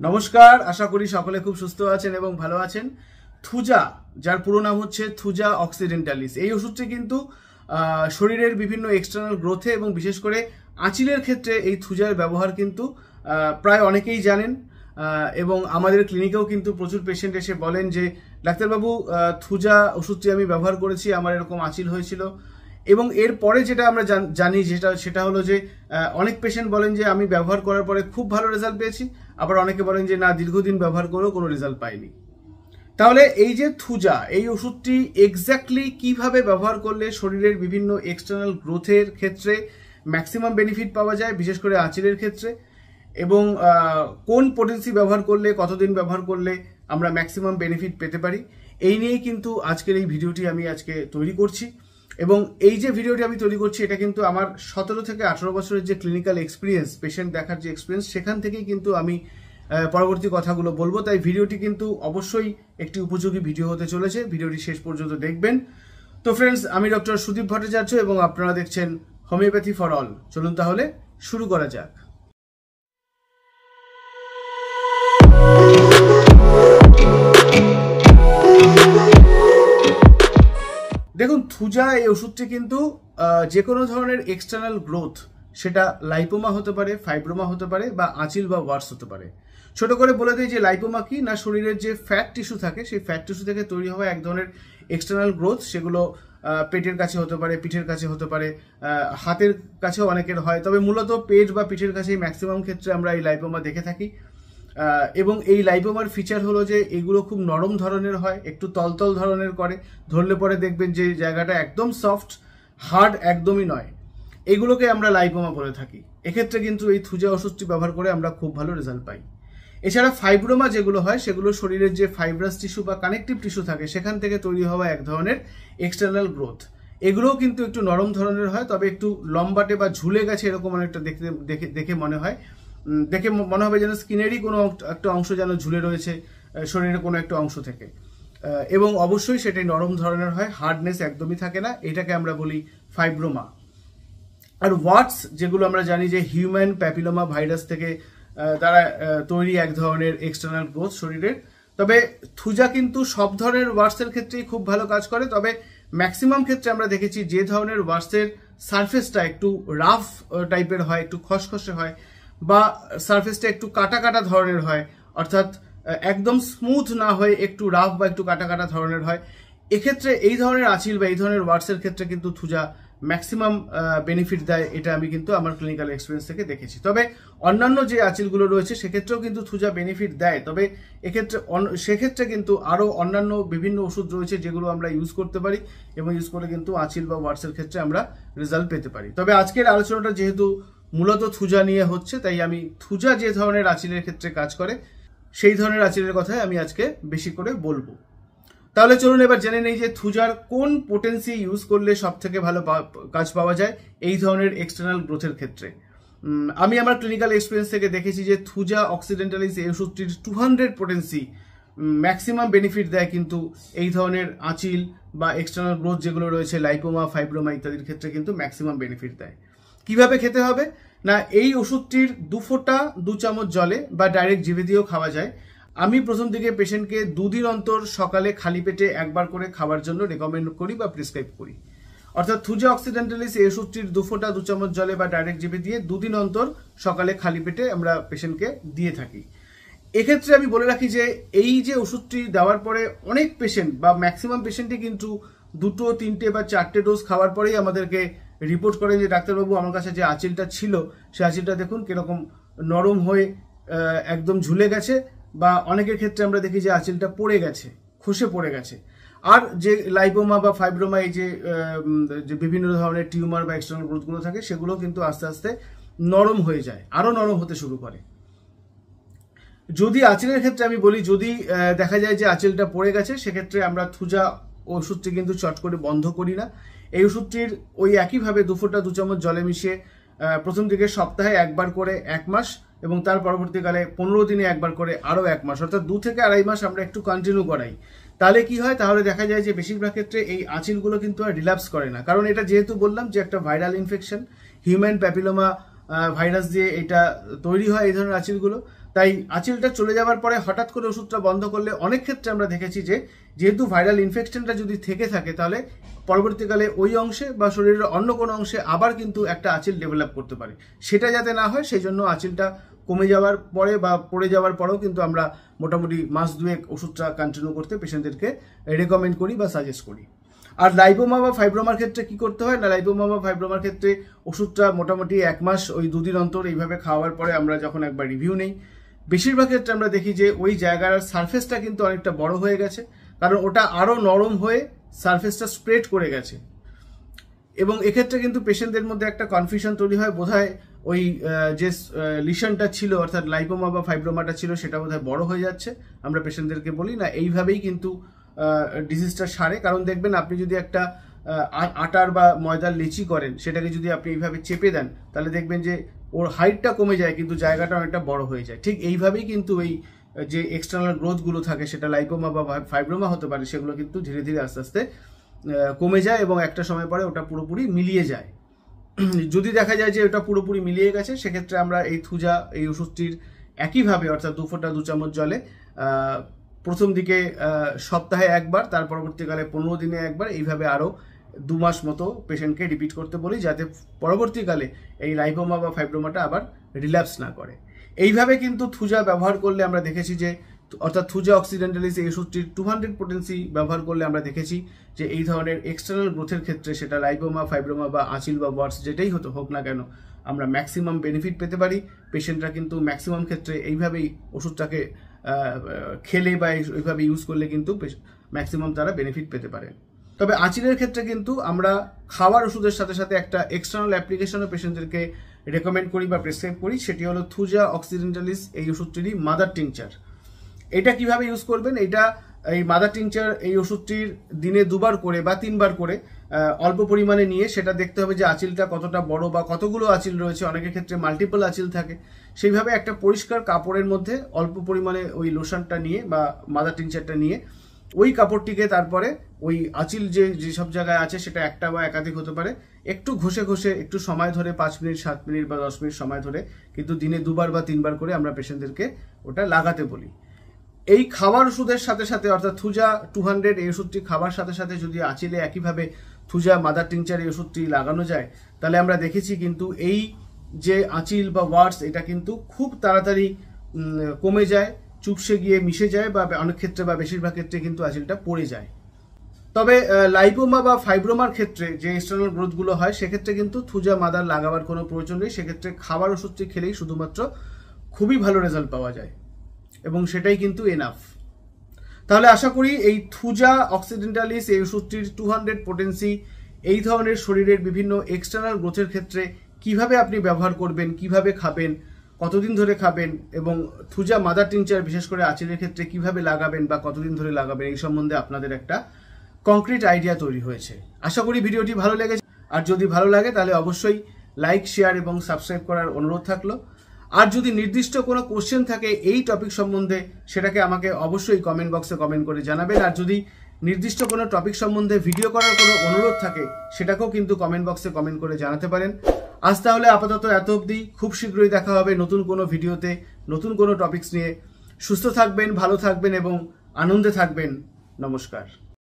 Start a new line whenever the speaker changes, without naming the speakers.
নমস্কার, আশা করি সকলে খুব সুস্থ আছেন এবং ভালো আছেন। থুজা, যার পুরো নাম হচ্ছে থুজা অক্সিডেন্টালিস, এই ওষুধটি কিন্তু শরীরের বিভিন্ন এক্সটার্নাল গ্রোথে এবং বিশেষ করে আঁচিলের ক্ষেত্রে এই থুজার ব্যবহার কিন্তু প্রায় অনেকেই জানেন এবং আমাদের ক্লিনিকেও কিন্তু প্রচুর পেশেন্ট এসে বলেন যে ডাক্তারবাবু, থুজা ওষুধটি আমি ব্যবহার করেছি, আমার এরকম আঁচিল হয়েছিল। এবং এরপরে যেটা আমরা জানি সেটা হলো যে অনেক পেশেন্ট বলেন যে আমি ব্যবহার করার পরে খুব ভালো রেজাল্ট পেয়েছি, আবার অনেকে বলেন যে না, দীর্ঘদিন ব্যবহার করেও কোনো রেজাল্ট পাইনি। তাহলে এই যে থুজা, এই ওষুধটি এক্স্যাক্টলি কিভাবে ব্যবহার করলে শরীরের বিভিন্ন এক্সটার্নাল গ্রোথের ক্ষেত্রে ম্যাক্সিমাম বেনিফিট পাওয়া যায়, বিশেষ করে আঁচিলের ক্ষেত্রে, এবং কোন পোটেন্সি ব্যবহার করলে, কতদিন ব্যবহার করলে আমরা ম্যাক্সিমাম বেনিফিট পেতে পারি, এই নিয়েই কিন্তু আজকের এই ভিডিওটি আমি আজকে তৈরি করছি। এবং এই যে ভিডিওটি আমি তৈরি করছি, এটা কিন্তু আমার 17 থেকে 18 বছরের যে ক্লিনিক্যাল এক্সপিরিয়েন্স, পেশেন্ট দেখার যে এক্সপিরিয়েন্স, সেখান থেকেই কিন্তু আমি পরবর্তী কথাগুলো বলবো। তাই ভিডিওটি কিন্তু অবশ্যই একটি উপযোগী ভিডিও হতে চলেছে, ভিডিওটি শেষ পর্যন্ত দেখবেন। তো ফ্রেন্ডস, আমি ডক্টর সুদীপ ভট্টাচার্য এবং আপনারা দেখছেন হোমিওপ্যাথি ফর অল। চলুন তাহলে শুরু করা যাক। দেখুন, থুজা এই ওষুধটি কিন্তু যে কোনো ধরনের এক্সটার্নাল গ্রোথ, সেটা লাইপোমা হতে পারে, ফাইব্রোমা হতে পারে, বা আঁচিল বা ওয়ার্স হতে পারে। ছোট করে বলে দিই যে লাইপোমা কি না, শরীরের যে ফ্যাট টিস্যু থাকে, সেই ফ্যাট টিস্যু থেকে তৈরি হওয়া এক ধরনের এক্সটার্নাল গ্রোথ। সেগুলো পেটের কাছে হতে পারে, পিঠের কাছে হতে পারে, হাতের কাছেও অনেকের হয়, তবে মূলত পেট বা পিঠের কাছেই ম্যাক্সিমাম ক্ষেত্রে আমরা এই লাইপোমা দেখে থাকি। এবং এই লাইপোমার ফিচার হলো যে এগুলো খুব নরম ধরনের হয়, একটু তলতল ধরনের করে, ধরলে পরে দেখবেন যে জায়গাটা একদম সফট, হার্ড একদমই নয়। এগুলোকে আমরা লাইপোমা বলে থাকি। এক্ষেত্রে কিন্তু এই থুজা ওষুধটি ব্যবহার করে আমরা খুব ভালো রেজাল্ট পাই। এছাড়া ফাইব্রোমা যেগুলো হয়, সেগুলো শরীরের যে ফাইব্রাস টিস্যু বা কানেকটিভ টিস্যু থাকে, সেখান থেকে তৈরি হওয়া এক ধরনের এক্সটার্নাল গ্রোথ। এগুলোও কিন্তু একটু নরম ধরনের হয়, তবে একটু লম্বাটে বা ঝুলে গেছে এরকম অনেকটা দেখে মনে হয়। দেখে মনে হবে যেন স্কিনেরই কোনো একটা অংশ যেন ঝুলে রয়েছে শরীরের কোনো একটা অংশ থেকে। এবং অবশ্যই সেটাই নরম ধরনের হয়, হার্ডনেস একদমই থাকে না। এটাকে আমরা বলি ফাইব্রোমা। আর ওয়াটস, যেগুলো আমরা জানি যে হিউম্যান প্যাপিলোমা ভাইরাস থেকে তারা তৈরি এক ধরনের এক্সটার্নাল গ্রোথ শরীরের। তবে থুজা কিন্তু সব ধরনের ওয়াটসের ক্ষেত্রেই খুব ভালো কাজ করে। তবে ম্যাক্সিমাম ক্ষেত্রে আমরা দেখেছি যে ধরনের ওয়াটসের সারফেসটা একটু রাফ টাইপের হয়, একটু খসখসে হয়, বা সারফেসটা একটু কাটা কাটা ধরনের হয়, অর্থাৎ একদম স্মুথ না হয়ে একটু রাফ বা একটু কাটা কাটা ধরনের হয়, এক্ষেত্রে এই ধরনের আঁচিল বা এই ধরনের ওয়াটসের ক্ষেত্রে কিন্তু থুজা ম্যাক্সিমাম বেনিফিট দেয়। এটা আমি কিন্তু আমার ক্লিনিক্যাল এক্সপিরিয়েন্স থেকে দেখেছি। তবে অন্যান্য যে আঁচিলগুলো রয়েছে সেক্ষেত্রেও কিন্তু থুজা বেনিফিট দেয়। তবে সেক্ষেত্রে কিন্তু আরও অন্যান্য বিভিন্ন ওষুধ রয়েছে যেগুলো আমরা ইউজ করতে পারি এবং ইউজ করে কিন্তু আঁচিল বা ওয়াটসের ক্ষেত্রে আমরা রেজাল্ট পেতে পারি। তবে আজকের আলোচনাটা যেহেতু মূলত থুজা নিয়ে হচ্ছে, তাই আমি থুজা যে ধরনের আঁচিলের ক্ষেত্রে কাজ করে সেই ধরনের আঁচিলের কথাই আমি আজকে বেশি করে বলবো। তাহলে চলুন এবার জেনে নেই যে থুজার কোন পোটেন্সি ইউজ করলে সব থেকে ভালো কাজ পাওয়া যায় এই ধরনের এক্সটার্নাল গ্রোথের ক্ষেত্রে। আমি আমার ক্লিনিক্যাল এক্সপিরিয়েন্স থেকে দেখেছি যে থুজা অক্সিডেন্টালিস এই ওষুধটির 200 পোটেন্সি ম্যাক্সিমাম বেনিফিট দেয় কিন্তু এই ধরনের আঁচিল বা এক্সটার্নাল গ্রোথ যেগুলো রয়েছে, লাইপোমা, ফাইব্রোমা ইত্যাদির ক্ষেত্রে কিন্তু ম্যাক্সিমাম বেনিফিট দেয়। কিভাবে খেতে হবে না, এই ওষুধটির 2 ফোঁটা 2 চামচ জলে বা ডাইরেক্ট জিভে দিয়েও খাওয়া যায়। আমি প্রথম দিকে পেশেন্টকে 2 দিন অন্তর সকালে খালি পেটে একবার করে খাওয়ার জন্য রেকমেন্ড করি বা প্রেসক্রাইব করি। অর্থাৎ থুজা অক্সিডেন্টালিস এই ওষুধটির 2 ফোঁটা 2 চামচ জলে বা ডাইরেক্ট জিভে দিয়ে 2 দিন অন্তর সকালে খালি পেটে আমরা পেশেন্টকে দিয়ে থাকি। এক্ষেত্রে আমি বলে রাখি যে এই যে ওষুধটি দেওয়ার পরে অনেক পেশেন্ট বা ম্যাক্সিমাম পেশেন্টই কিন্তু 2, 3 বা 4টে ডোজ খাওয়ার পরেই আমাদেরকে রিপোর্ট করেন যে ডাক্তারবাবু, আমার কাছে যে আঁচিলটা ছিল সেই আঁচিলটা দেখুন কিরকম নরম হয়ে একদম ঝুলে গেছে, বা অনেকের ক্ষেত্রে আমরা দেখি যে আঁচিলটা পড়ে গেছে, খসে পড়ে গেছে। আর যে লাইপোমা বা ফাইব্রোমা, এই যে বিভিন্ন ধরনের টিউমার বা এক্সটার্নাল গ্রোথগুলো থাকে, সেগুলো কিন্তু আস্তে আস্তে নরম হয়ে যায়, আরও নরম হতে শুরু করে। যদি আঁচিলের ক্ষেত্রে আমি বলি, যদি দেখা যায় যে আঁচিলটা পড়ে গেছে, সেক্ষেত্রে আমরা থুজা ওষুধটি কিন্তু চট করে বন্ধ করি না। এই ওষুধটির ওই একইভাবে 2 ফোঁটা 2 চামচ জলে মিশিয়ে প্রথম দিকে সপ্তাহে একবার করে 1 মাস, এবং তার পরবর্তীকালে 15 দিনে একবার করে আরও 1 মাস, অর্থাৎ 2 থেকে 2.5 মাস আমরা একটু কন্টিনিউ করাই। তাহলে কি হয়, তাহলে দেখা যায় যে বেশিরভাগ ক্ষেত্রে এই আঁচিলগুলো কিন্তু আর রিল্যাপস করে না। কারণ এটা যেহেতু বললাম যে একটা viral infection, human papilloma virus দিয়ে এটা তৈরি হয় এই ধরনের আঁচিলগুলো। তাই আঁচিলটা চলে যাওয়ার পরে হঠাৎ করে ওষুধটা বন্ধ করলে অনেক ক্ষেত্রে আমরা দেখেছি যে যেহেতু ভাইরাল ইনফেকশনটা যদি থেকে থাকে তাহলে পরবর্তীকালে ওই অংশে বা শরীরের অন্য কোনো অংশে আবার কিন্তু একটা আঁচিল ডেভেলপ করতে পারে। সেটা যাতে না হয় সেই জন্য আঁচিলটা কমে যাওয়ার পরে বা পড়ে যাওয়ার পরেও কিন্তু আমরা মোটামুটি মাস দুয়েক ওষুধটা কন্টিনিউ করতে পেশেন্টদেরকে রেকমেন্ড করি বা সাজেস্ট করি। আর লাইপোমা বা ফাইব্রোমার ক্ষেত্রে কি করতে হয় না, লাইপোমা বা ফাইব্রোমার ক্ষেত্রে ওষুধটা মোটামুটি 1 মাস ওই 2 দিন অন্তর এইভাবে খাওয়ার পরে আমরা যখন একবার রিভিউ নেই, বেশিরভাগ ক্ষেত্রে আমরা দেখি যে ওই জায়গার সারফেসটা কিন্তু অনেকটা বড় হয়ে গেছে, কারণ ওটা আরও নরম হয়ে সারফেসটা স্প্রেড করে গেছে। এবং এক্ষেত্রে কিন্তু পেশেন্টদের মধ্যে একটা কনফিউশন তৈরি হয়, বোধহয় ওই যে লিশনটা ছিল অর্থাৎ লাইপোমা বা ফাইব্রোমাটা ছিল সেটা বোধহয় বড় হয়ে যাচ্ছে। আমরা পেশেন্টদেরকে বলি না, এইভাবেই কিন্তু ডিজিজটা সারে। কারণ দেখবেন আপনি যদি একটা আটার বা ময়দার লিচি করেন, সেটাকে যদি আপনি এইভাবে চেপে দেন তাহলে দেখবেন যে ওর হাইটটা কমে যায় কিন্তু জায়গাটা অনেকটা বড় হয়ে যায়। ঠিক এইভাবেই কিন্তু এই যে এক্সটার্নাল গ্রোথগুলো থাকে, সেটা লাইপোমা বা ফাইব্রোমা হতে পারে, সেগুলো কিন্তু ধীরে ধীরে আস্তে আস্তে কমে যায় এবং একটা সময় পরে ওটা পুরোপুরি মিলিয়ে যায়। যদি দেখা যায় যে ওটা পুরোপুরি মিলিয়ে গেছে, সেক্ষেত্রে আমরা এই থুজা এই ওষুধটির একইভাবে অর্থাৎ 2 ফোঁটা 2 চামচ জলে প্রথম দিকে সপ্তাহে একবার, তার পরবর্তীকালে 15 দিনে একবার, এইভাবে আরও 2 মাস মতো পেশেন্টকে রিপিট করতে বলি, যাতে পরবর্তীকালে এই লাইপোমা বা ফাইব্রোমাটা আবার রিল্যাপস না করে। এইভাবে কিন্তু থুজা ব্যবহার করলে আমরা দেখেছি যে অর্থাৎ থুজা অক্সিডেন্টালিস এই ওষুধটির 200 পোটেন্সি ব্যবহার করলে আমরা দেখেছি যে এই ধরনের এক্সটার্নাল গ্রোথের ক্ষেত্রে সেটা লাইপোমা, ফাইব্রোমা বা আঁচিল বা ওয়ার্ডস যেটাই হোক না কেন, আমরা ম্যাক্সিমাম বেনিফিট পেতে পারি। পেশেন্টরা কিন্তু ম্যাক্সিমাম ক্ষেত্রে এইভাবেই ওষুধটাকে খেলে বা এইভাবে ইউজ করলে কিন্তু ম্যাক্সিমাম তারা বেনিফিট পেতে পারে। তবে আঁচিলের ক্ষেত্রে কিন্তু আমরা খাওয়ার ওষুধের সাথে সাথে একটা এক্সটার্নাল অ্যাপ্লিকেশনও পেশেন্টদেরকে রেকমেন্ড করি বা প্রেসক্রাইব করি, সেটি হলো থুজা অক্সিডেন্টালিস এই ওষুধটিরই মাদার টিংচার। এটা কিভাবে ইউজ করবেন, এটা এই মাদার টিংচার এই ওষুধটির দিনে 2 বার করে বা 3 বার করে অল্প পরিমাণে নিয়ে সেটা দেখতে হবে যে আঁচিলটা কতটা বড় বা কতগুলো আঁচিল রয়েছে, অনেকের ক্ষেত্রে মাল্টিপল আঁচিল থাকে। সেইভাবে একটা পরিষ্কার কাপড়ের মধ্যে অল্প পরিমাণে ওই লোশনটা নিয়ে বা মাদার টিংচারটা নিয়ে ওই কাপড়টিকে তারপরে ওই আঁচিল যেসব জায়গায় আছে সেটা একটা বা একাধিক হতে পারে, একটু ঘষে ঘষে একটু সময় ধরে 5 মিনিট 7 মিনিট বা 10 মিনিট সময় ধরে কিন্তু দিনে 2 বার বা 3 বার করে আমরা পেশেন্টদেরকে ওটা লাগাতে বলি। এই খাবার ওষুধের সাথে সাথে অর্থাৎ থুজা 200 এই ওষুধটি খাবার সাথে সাথে যদি আঁচিলে একইভাবে থুজা মাদার টিংচার এই ওষুধটি লাগানো যায়, তাহলে আমরা দেখেছি কিন্তু এই যে আঁচিল বা ওয়ার্ডস এটা কিন্তু খুব তাড়াতাড়ি কমে যায়, চুপসে গিয়ে মিশে যায় বা অনেক ক্ষেত্রে বা বেশিরভাগ ক্ষেত্রে কিন্তু আঁচিলটা পড়ে যায়। তবে লাইপোমা বা ফাইব্রোমার ক্ষেত্রে যে এক্সটার্নাল গ্রোথগুলো হয় সেক্ষেত্রে কিন্তু থুজা মাদার লাগাবার কোনো প্রয়োজন নেই। সেক্ষেত্রে খাবার ওষুধটি খেলেই শুধুমাত্র খুবই ভালো রেজাল্ট পাওয়া যায় এবং সেটাই কিন্তু এনাফ। তাহলে আশা করি এই থুজা অক্সিডেন্টালিস এই ওষুধটির 200 পোটেন্সি এই ধরনের শরীরের বিভিন্ন এক্সটার্নাল গ্রোথের ক্ষেত্রে কিভাবে আপনি ব্যবহার করবেন, কিভাবে খাবেন, কতদিন ধরে খাবেন এবং থুজা মাদার টিংচার বিশেষ করে আঁচিলের ক্ষেত্রে কিভাবে লাগাবেন বা কতদিন ধরে লাগাবেন, এই সম্বন্ধে আপনাদের একটা কংক্রিট আইডিয়া তৈরি হয়েছে। আশা করি ভিডিওটি ভালো লেগেছে, আর যদি ভালো লাগে তাহলে অবশ্যই লাইক, শেয়ার এবং সাবস্ক্রাইব করার অনুরোধ থাকলো। আর যদি নির্দিষ্ট কোনো কোশ্চেন থাকে এই টপিক সম্বন্ধে, সেটাকে আমাকে অবশ্যই কমেন্ট বক্সে কমেন্ট করে জানাবেন। আর যদি নির্দিষ্ট কোনো টপিক সম্বন্ধে ভিডিও করার কোনো অনুরোধ থাকে, সেটাকেও কিন্তু কমেন্ট বক্সে কমেন্ট করে জানাতে পারেন। আজ তাহলে আপাতত এত অবধি, খুব শীঘ্রই দেখা হবে নতুন কোনো ভিডিওতে, নতুন কোনো টপিকস নিয়ে। সুস্থ থাকবেন, ভালো থাকবেন এবং আনন্দে থাকবেন। নমস্কার।